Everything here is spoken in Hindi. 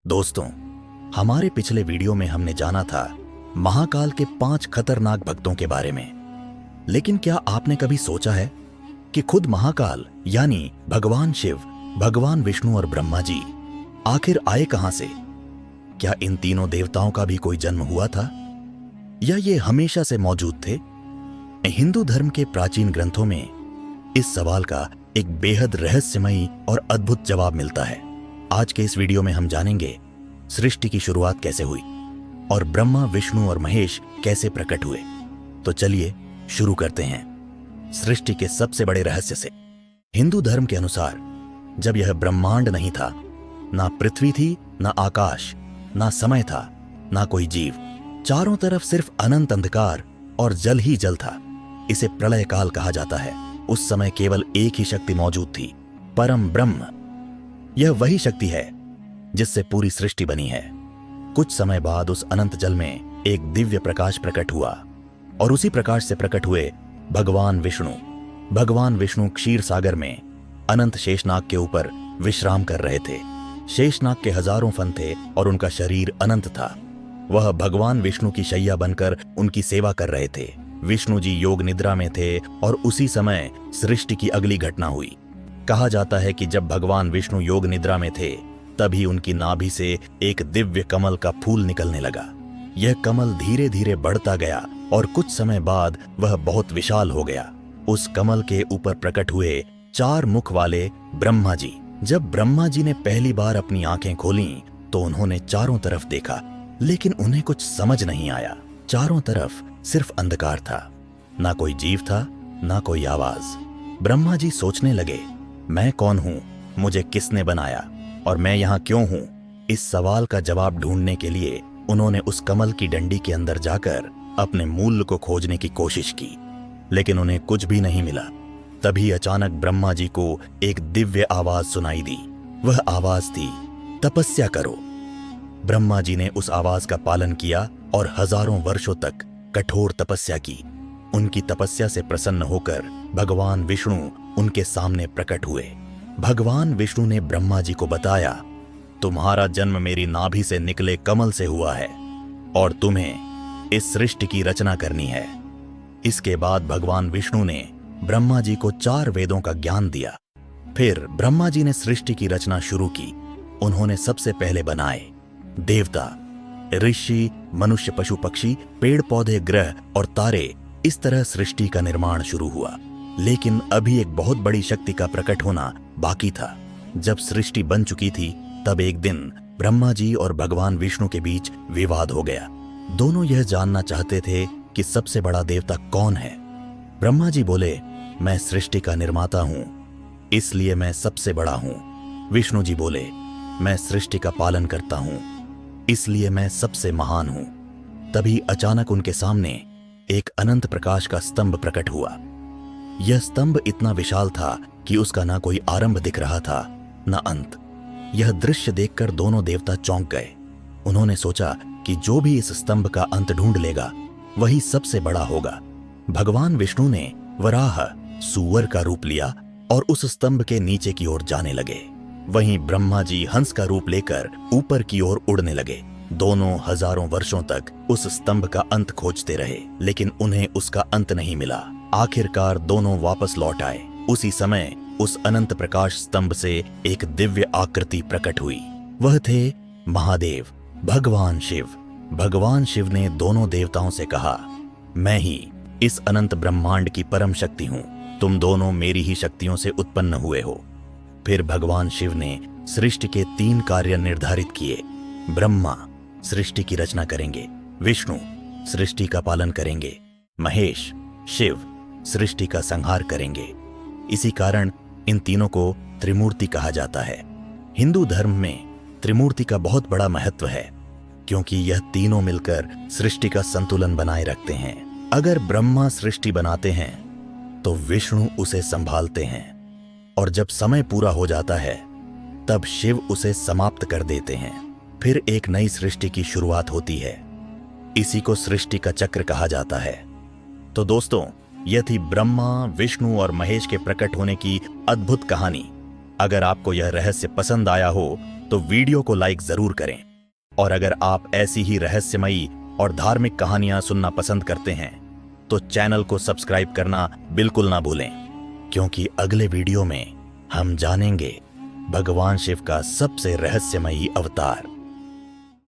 दोस्तों, हमारे पिछले वीडियो में हमने जाना था महाकाल के 5 खतरनाक भक्तों के बारे में। लेकिन क्या आपने कभी सोचा है कि खुद महाकाल यानी भगवान शिव, भगवान विष्णु और ब्रह्मा जी आखिर आए कहां से? क्या इन तीनों देवताओं का भी कोई जन्म हुआ था या ये हमेशा से मौजूद थे? हिंदू धर्म के प्राचीन ग्रंथों में इस सवाल का एक बेहद रहस्यमयी और अद्भुत जवाब मिलता है। आज के इस वीडियो में हम जानेंगे सृष्टि की शुरुआत कैसे हुई और ब्रह्मा, विष्णु और महेश कैसे प्रकट हुए। तो चलिए शुरू करते हैं सृष्टि के सबसे बड़े रहस्य से। हिंदू धर्म के अनुसार जब यह ब्रह्मांड नहीं था, ना पृथ्वी थी, ना आकाश, ना समय था, ना कोई जीव, चारों तरफ सिर्फ अनंत अंधकार और जल ही जल था। इसे प्रलय काल कहा जाता है। उस समय केवल एक ही शक्ति मौजूद थी, परम ब्रह्म। यह वही शक्ति है जिससे पूरी सृष्टि बनी है। कुछ समय बाद उस अनंत जल में एक दिव्य प्रकाश प्रकट हुआ और उसी प्रकाश से प्रकट हुए भगवान विष्णु। भगवान विष्णु क्षीर सागर में अनंत शेषनाग के ऊपर विश्राम कर रहे थे। शेषनाग के हजारों फन थे और उनका शरीर अनंत था। वह भगवान विष्णु की शैया बनकर उनकी सेवा कर रहे थे। विष्णु जी योग निद्रा में थे और उसी समय सृष्टि की अगली घटना हुई। कहा जाता है कि जब भगवान विष्णु योग निद्रा में थे तभी उनकी नाभि से एक दिव्य कमल का फूल निकलने लगा। यह कमल धीरे धीरे बढ़ता गया और कुछ समय बाद वह बहुत विशाल हो गया। उस कमल के ऊपर प्रकट हुए 4 मुख वाले ब्रह्मा जी। जब ब्रह्मा जी ने पहली बार अपनी आंखें खोलीं तो उन्होंने चारों तरफ देखा, लेकिन उन्हें कुछ समझ नहीं आया। चारों तरफ सिर्फ अंधकार था, ना कोई जीव था, ना कोई आवाज। ब्रह्मा जी सोचने लगे, मैं कौन हूं, मुझे किसने बनाया और मैं यहां क्यों हूं? इस सवाल का जवाब ढूंढने के लिए उन्होंने उस कमल की डंडी के अंदर जाकर अपने मूल को खोजने की कोशिश की, लेकिन उन्हें कुछ भी नहीं मिला। तभी अचानक ब्रह्मा जी को एक दिव्य आवाज सुनाई दी। वह आवाज थी, तपस्या करो। ब्रह्मा जी ने उस आवाज का पालन किया और हजारों वर्षों तक कठोर तपस्या की। उनकी तपस्या से प्रसन्न होकर भगवान विष्णु उनके सामने प्रकट हुए। भगवान विष्णु ने ब्रह्मा जी को बताया, तुम्हारा जन्म मेरी नाभि से निकले कमल से हुआ है और तुम्हें इस सृष्टि की रचना करनी है। इसके बाद भगवान विष्णु ने ब्रह्मा जी को 4 वेदों का ज्ञान दिया। फिर ब्रह्मा जी ने सृष्टि की रचना शुरू की। उन्होंने सबसे पहले बनाए देवता, ऋषि, मनुष्य, पशु पक्षी, पेड़ पौधे, ग्रह और तारे। इस तरह सृष्टि का निर्माण शुरू हुआ। लेकिन अभी एक बहुत बड़ी शक्ति का प्रकट होना बाकी था। जब सृष्टि बन चुकी थी तब एक दिन ब्रह्मा जी और भगवान विष्णु के बीच विवाद हो गया। दोनों यह जानना चाहते थे कि सबसे बड़ा देवता कौन है। ब्रह्मा जी बोले, मैं सृष्टि का निर्माता हूं, इसलिए मैं सबसे बड़ा हूं। विष्णु जी बोले, मैं सृष्टि का पालन करता हूं, इसलिए मैं सबसे महान हूं। तभी अचानक उनके सामने एक अनंत प्रकाश का स्तंभ प्रकट हुआ। यह स्तंभ इतना विशाल था कि उसका ना कोई आरंभ दिख रहा था, ना अंत। यह दृश्य देखकर दोनों देवता चौंक गए। उन्होंने सोचा कि जो भी इस स्तंभ का अंत ढूंढ लेगा वही सबसे बड़ा होगा। भगवान विष्णु ने वराह, सूअर का रूप लिया और उस स्तंभ के नीचे की ओर जाने लगे। वहीं ब्रह्मा जी हंस का रूप लेकर ऊपर की ओर उड़ने लगे। दोनों हजारों वर्षों तक उस स्तंभ का अंत खोजते रहे, लेकिन उन्हें उसका अंत नहीं मिला। आखिरकार दोनों वापस लौट आए। उसी समय उस अनंत प्रकाश स्तंभ से एक दिव्य आकृति प्रकट हुई। वह थे महादेव, भगवान शिव। भगवान शिव ने दोनों देवताओं से कहा, मैं ही इस अनंत ब्रह्मांड की परम शक्ति हूं। तुम दोनों मेरी ही शक्तियों से उत्पन्न हुए हो। फिर भगवान शिव ने सृष्टि के 3 कार्य निर्धारित किए। ब्रह्मा सृष्टि की रचना करेंगे, विष्णु सृष्टि का पालन करेंगे, महेश, शिव सृष्टि का संहार करेंगे। इसी कारण इन तीनों को त्रिमूर्ति कहा जाता है। हिंदू धर्म में त्रिमूर्ति का बहुत बड़ा महत्व है, क्योंकि यह तीनों मिलकर सृष्टि का संतुलन बनाए रखते हैं। अगर ब्रह्मा सृष्टि बनाते हैं तो विष्णु उसे संभालते हैं और जब समय पूरा हो जाता है तब शिव उसे समाप्त कर देते हैं। फिर एक नई सृष्टि की शुरुआत होती है। इसी को सृष्टि का चक्र कहा जाता है। तो दोस्तों, यह थी ब्रह्मा, विष्णु और महेश के प्रकट होने की अद्भुत कहानी। अगर आपको यह रहस्य पसंद आया हो तो वीडियो को लाइक जरूर करें। और अगर आप ऐसी ही रहस्यमयी और धार्मिक कहानियां सुनना पसंद करते हैं तो चैनल को सब्सक्राइब करना बिल्कुल ना भूलें, क्योंकि अगले वीडियो में हम जानेंगे भगवान शिव का सबसे रहस्यमयी अवतार।